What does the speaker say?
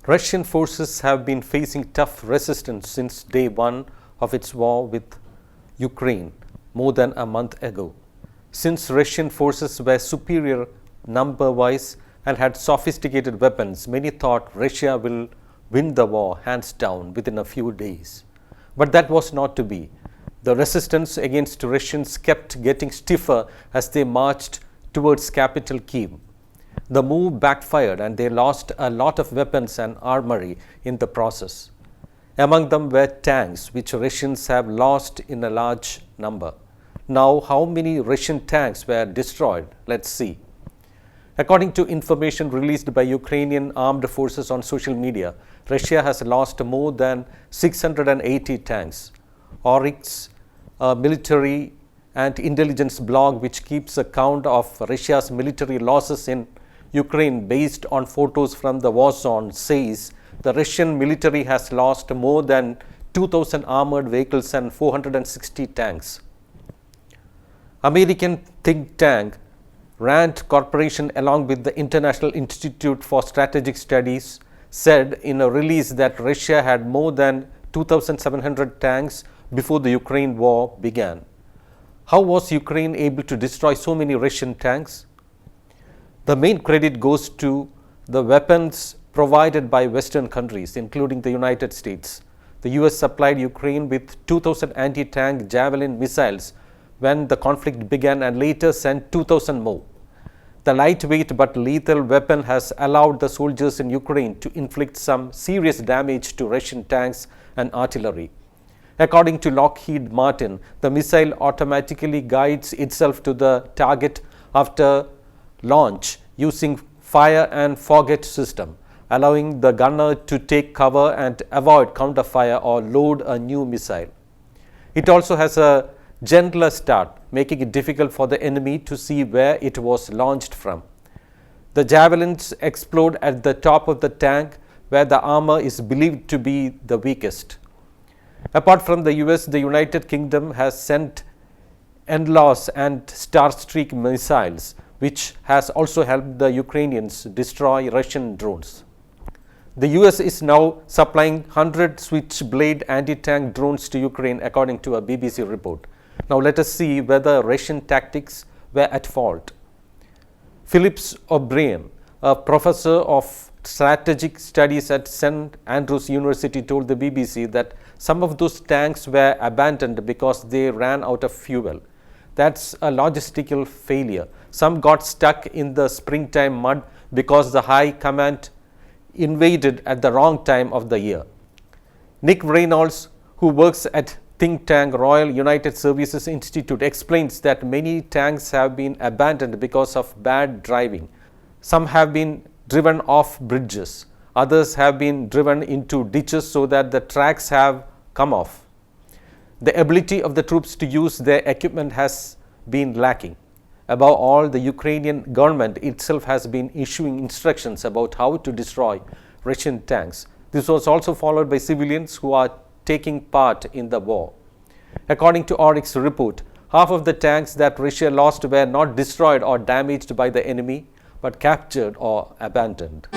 Russian forces have been facing tough resistance since day one of its war with Ukraine more than a month ago. Since Russian forces were superior number-wise and had sophisticated weapons, many thought Russia will win the war hands down within a few days. But that was not to be. The resistance against Russians kept getting stiffer as they marched towards capital Kyiv. The move backfired and they lost a lot of weapons and armoury in the process. Among them were tanks, which Russians have lost in a large number. Now, how many Russian tanks were destroyed? Let's see. According to information released by Ukrainian armed forces on social media, Russia has lost more than 680 tanks. Oryx, a military and intelligence blog which keeps a count of Russia's military losses in Ukraine based on photos from the war zone, says the Russian military has lost more than 2,000 armored vehicles and 460 tanks. American think tank RAND Corporation, along with the International Institute for Strategic Studies, said in a release that Russia had more than 2,700 tanks before the Ukraine war began. How was Ukraine able to destroy so many Russian tanks? The main credit goes to the weapons provided by Western countries, including the United States. The US supplied Ukraine with 2,000 anti-tank Javelin missiles when the conflict began and later sent 2,000 more. The lightweight but lethal weapon has allowed the soldiers in Ukraine to inflict some serious damage to Russian tanks and artillery. According to Lockheed Martin, the missile automatically guides itself to the target after launch using fire and forget system, allowing the gunner to take cover and avoid counterfire or load a new missile. It also has a gentler start, making it difficult for the enemy to see where it was launched from. The javelins explode at the top of the tank, where the armor is believed to be the weakest. Apart from the US, the United Kingdom has sent NLAWS and Starstreak missiles, which has also helped the Ukrainians destroy Russian drones. The US is now supplying 100 Switchblade anti-tank drones to Ukraine, according to a BBC report. Now let us see whether Russian tactics were at fault. Phillips O'Brien, a professor of strategic studies at St. Andrews University, told the BBC that some of those tanks were abandoned because they ran out of fuel. That's a logistical failure. Some got stuck in the springtime mud because the high command invaded at the wrong time of the year. Nick Reynolds, who works at think tank Royal United Services Institute, explains that many tanks have been abandoned because of bad driving. Some have been driven off bridges. Others have been driven into ditches so that the tracks have come off. The ability of the troops to use their equipment has been lacking. Above all, the Ukrainian government itself has been issuing instructions about how to destroy Russian tanks. This was also followed by civilians who are taking part in the war. According to Oryx report, half of the tanks that Russia lost were not destroyed or damaged by the enemy, but captured or abandoned.